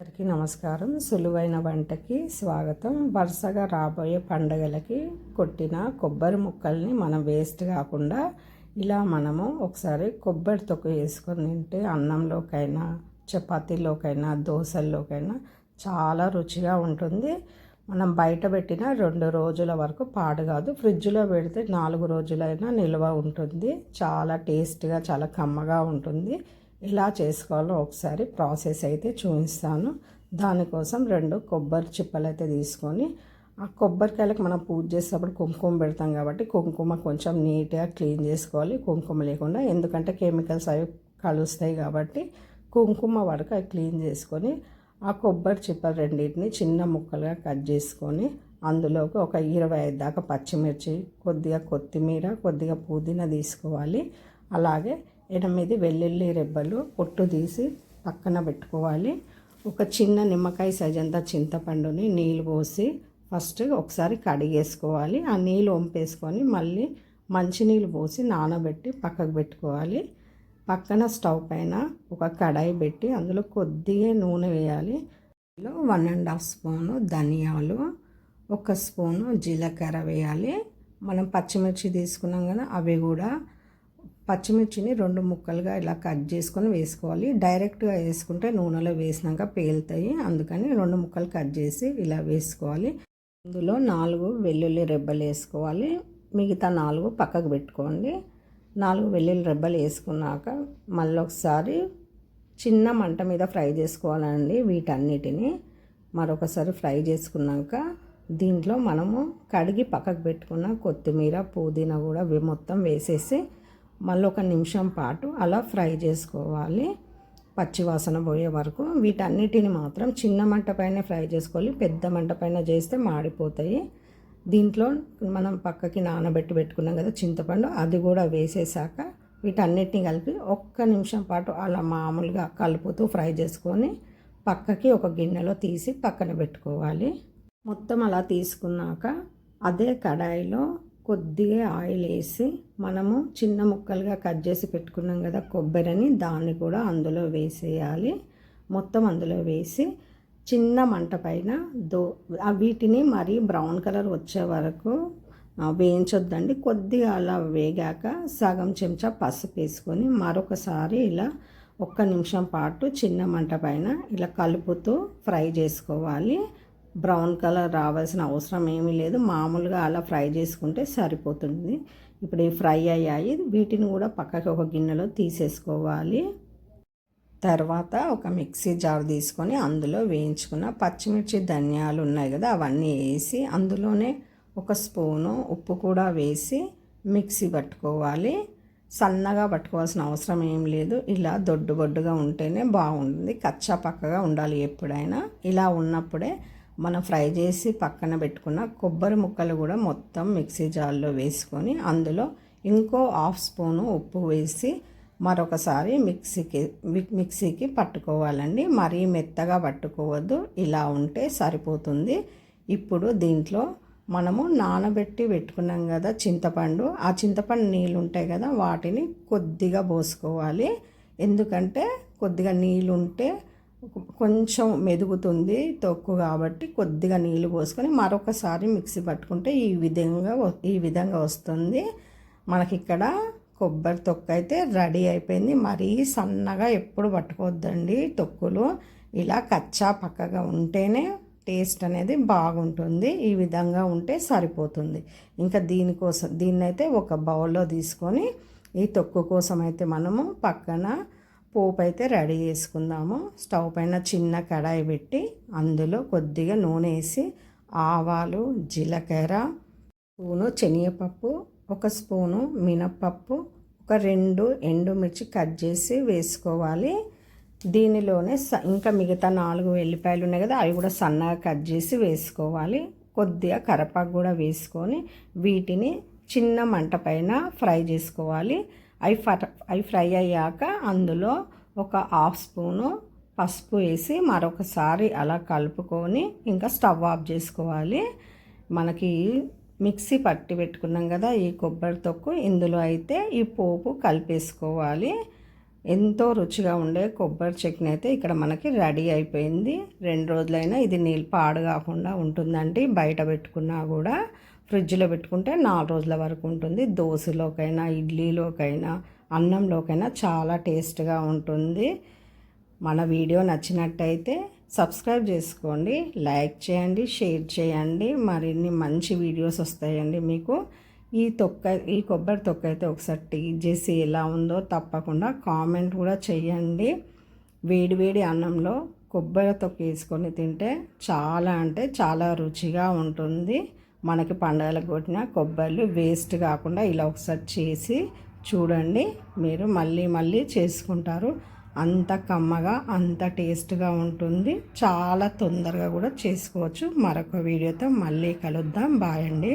అందరికీ నమస్కారం. సులువైన వంటకి స్వాగతం. వరుసగా రాబోయే పండగలకి కొట్టిన కొబ్బరి ముక్కల్ని మనం వేస్ట్ కాకుండా ఇలా మనము ఒకసారి కొబ్బరి తొక్కు వేసుకొని తింటే అన్నంలోకైనా, చపాతీలోకైనా, దోశల్లోకైనా చాలా రుచిగా ఉంటుంది. మనం బయట పెట్టిన 2 రోజుల వరకు పాడు కాదు. ఫ్రిడ్జ్లో పెడితే 4 రోజులైనా నిల్వ ఉంటుంది. చాలా టేస్ట్గా, చాలా కమ్మగా ఉంటుంది. ఎలా చేసుకోవాలో ఒకసారి ప్రాసెస్ అయితే చూపిస్తాను. దానికోసం 2 కొబ్బరి చిప్పలు అయితే తీసుకొని, ఆ కొబ్బరికాయలకు మనం పూజ చేసేటప్పుడు కుంకుమ పెడతాం కాబట్టి కుంకుమ కొంచెం నీట్గా క్లీన్ చేసుకోవాలి, కుంకుమ లేకుండా. ఎందుకంటే కెమికల్స్ అవి కలుస్తాయి కాబట్టి కుంకుమ వరకు అవి క్లీన్ చేసుకొని, ఆ కొబ్బరి చిప్పలు రెండింటిని చిన్న ముక్కలుగా కట్ చేసుకొని అందులోకి ఒక 25 దాకా పచ్చిమిర్చి, కొద్దిగా కొత్తిమీర, కొద్దిగా పుదీనా తీసుకోవాలి. అలాగే 8 వెల్లుల్లి రెబ్బలు పొట్టు తీసి పక్కన పెట్టుకోవాలి. ఒక చిన్న నిమ్మకాయ సైజ్ అంతా చింతపండుని నీళ్ళు పోసి ఫస్ట్ ఒకసారి కడిగేసుకోవాలి. ఆ నీళ్ళు వంపేసుకొని మళ్ళీ మంచినీళ్ళు పోసి నానబెట్టి పక్కకు పెట్టుకోవాలి. పక్కన స్టవ్ పైన ఒక కడాయి పెట్టి అందులో కొద్దిగా నూనె వేయాలి. అందులో 1½ స్పూను ధనియాలు, 1 స్పూను జీలకర్ర వేయాలి. మనం పచ్చిమిర్చి తీసుకున్నాం కదా, అవి కూడా పచ్చిమిర్చిని 2 ముక్కలుగా ఇలా కట్ చేసుకొని వేసుకోవాలి. డైరెక్ట్గా వేసుకుంటే నూనెలో వేసినాక పేలుతాయి, అందుకని 2 ముక్కలు కట్ చేసి ఇలా వేసుకోవాలి. ఇందులో 4 వెల్లుల్లి రెబ్బలు వేసుకోవాలి. మిగతా 4 పక్కకు పెట్టుకోండి. 4 వెల్లుల్లి రెబ్బలు వేసుకున్నాక మళ్ళీ ఒకసారి చిన్న మంట మీద ఫ్రై చేసుకోవాలండి. వీటన్నిటిని మరొకసారి ఫ్రై చేసుకున్నాక దీంట్లో మనము కడిగి పక్కకు పెట్టుకున్న కొత్తిమీర, పుదీనా కూడా మొత్తం వేసేసి మళ్ళీ 1 నిమిషం పాటు అలా ఫ్రై చేసుకోవాలి, పచ్చివాసన పోయే వరకు. వీటన్నిటిని మాత్రం చిన్న మంట పైన ఫ్రై చేసుకోవాలి, పెద్ద మంట పైన చేస్తే మాడిపోతాయి. దీంట్లో మనం పక్కకి నానబెట్టి పెట్టుకున్నాం కదా చింతపండు, అది కూడా వేసేసాక వీటన్నిటిని కలిపి 1 నిమిషం పాటు అలా మామూలుగా కలుపుతూ ఫ్రై చేసుకొని పక్కకి ఒక గిన్నెలో తీసి పక్కన పెట్టుకోవాలి. మొత్తం అలా తీసుకున్నాక అదే కడాయిలో కొద్దిగా ఆయిల్ వేసి మనము చిన్న ముక్కలుగా కట్ చేసి పెట్టుకున్నాం కదా కొబ్బరిని, దాన్ని కూడా అందులో వేసేయాలి. మొత్తం అందులో వేసి చిన్న మంట పైన వీటిని మరీ బ్రౌన్ కలర్ వచ్చే వరకు వేయించొద్దండి. కొద్దిగా అలా వేగాక సగం చెంచా పసుపు వేసుకొని మరొకసారి ఇలా 1 నిమిషం పాటు చిన్న మంట పైన ఇలా కలుపుతూ ఫ్రై చేసుకోవాలి. బ్రౌన్ కలర్ రావాల్సిన అవసరం ఏమీ లేదు, మామూలుగా అలా ఫ్రై చేసుకుంటే సరిపోతుంది. ఇప్పుడు ఈ ఫ్రై అయ్యాయి, వీటిని కూడా పక్కకి ఒక గిన్నెలో తీసేసుకోవాలి. తర్వాత ఒక మిక్సీ జార్ తీసుకొని అందులో వేయించుకున్న పచ్చిమిర్చి, ధనియాలు ఉన్నాయి కదా, అవన్నీ వేసి అందులోనే 1 స్పూను ఉప్పు కూడా వేసి మిక్సీ పట్టుకోవాలి. సన్నగా పట్టుకోవాల్సిన అవసరం ఏం లేదు, ఇలా దొడ్డుగా ఉంటేనే బాగుంటుంది. కచ్చా పక్కగా ఉండాలి ఎప్పుడైనా. ఇలా ఉన్నప్పుడే మనం ఫ్రై చేసి పక్కన పెట్టుకున్న కొబ్బరి ముక్కలు కూడా మొత్తం మిక్సీ జార్లో వేసుకొని అందులో ఇంకో 1/2 స్పూను ఉప్పు వేసి మరొకసారి మిక్సీకి పట్టుకోవాలండి. మరీ మెత్తగా పట్టుకోవద్దు, ఇలా ఉంటే సరిపోతుంది. ఇప్పుడు దీంట్లో మనము నానబెట్టి పెట్టుకున్నాం కదా చింతపండు, ఆ చింతపండు నీళ్ళు ఉంటాయి కదా, వాటిని కొద్దిగా పోసుకోవాలి. ఎందుకంటే కొద్దిగా నీళ్ళు ఉంటే కొంచెం మెదుగుతుంది తొక్కు కాబట్టి కొద్దిగా నీళ్ళు పోసుకొని మరొకసారి మిక్సీ పట్టుకుంటే ఈ విధంగా వస్తుంది. మనకి ఇక్కడ కొబ్బరి తొక్కు అయితే రెడీ అయిపోయింది. మరీ సన్నగా ఎప్పుడు పట్టుకోవద్దండి తొక్కులు, ఇలా కచ్చా పక్కగా ఉంటేనే టేస్ట్ అనేది బాగుంటుంది. ఈ విధంగా ఉంటే సరిపోతుంది. ఇంకా దీన్నైతే ఒక బౌల్లో తీసుకొని ఈ తొక్కు కోసం అయితే మనము పక్కన పోపు అయితే రెడీ చేసుకుందాము. స్టవ్ పైన చిన్న కడాయి పెట్టి అందులో కొద్దిగా నూనె వేసి ఆవాలు, జీలకర్ర, స్పూను శనగపప్పు, 1 స్పూను మినప్పప్పు, ఒక 2 ఎండుమిర్చి కట్ చేసి వేసుకోవాలి. దీనిలోనే ఇంకా మిగతా 4 వెల్లిపాయలు ఉన్నాయి కదా, అవి కూడా సన్నగా కట్ చేసి వేసుకోవాలి. కొద్దిగా కరివేపాకు కూడా వేసుకొని వీటిని చిన్న మంట పైన ఫ్రై చేసుకోవాలి. అవి ఫ్రై అయ్యాక అందులో ఒక 1/2 స్పూను పసుపు వేసి మరొకసారి అలా కలుపుకొని ఇంకా స్టవ్ ఆఫ్ చేసుకోవాలి. మనకి మిక్సీ పట్టి పెట్టుకున్నాం కదా ఈ కొబ్బరి తొక్కు, ఇందులో అయితే ఈ పోపు కలిపేసుకోవాలి. ఎంతో రుచిగా ఉండే కొబ్బరి చట్నీ అయితే ఇక్కడ మనకి రెడీ అయిపోయింది. 2 రోజులైనా ఇది నీళ్ళు పాడు కాకుండా ఉంటుందండి. బయట పెట్టుకున్నా కూడా ఫ్రిడ్జ్లో పెట్టుకుంటే 4 రోజుల వరకు ఉంటుంది. దోశలోకైనా, ఇడ్లీలోకైనా, అన్నంలోకైనా చాలా టేస్ట్గా ఉంటుంది. మన వీడియో నచ్చినట్టయితే సబ్స్క్రైబ్ చేసుకోండి, లైక్ చేయండి, షేర్ చేయండి. మరిన్ని మంచి వీడియోస్ వస్తాయండి మీకు. ఈ కొబ్బరి తొక్క అయితే ఒకసారి టేస్ట్ చేసి ఎలా ఉందో తప్పకుండా కామెంట్ కూడా చేయండి. వేడి అన్నంలో కొబ్బరి తొక్క వేసుకొని తింటే చాలా అంటే చాలా రుచిగా ఉంటుంది. మనకి పండుగలకు కొట్టిన కొబ్బరిలు వేస్ట్ కాకుండా ఇలా ఒకసారి చేసి చూడండి. మీరు మళ్ళీ చేసుకుంటారు. అంత కమ్మగా, అంత టేస్ట్గా ఉంటుంది. చాలా తొందరగా కూడా చేసుకోవచ్చు. మరొక వీడియోతో మళ్ళీ కలుద్దాం. బాయ్ అండి.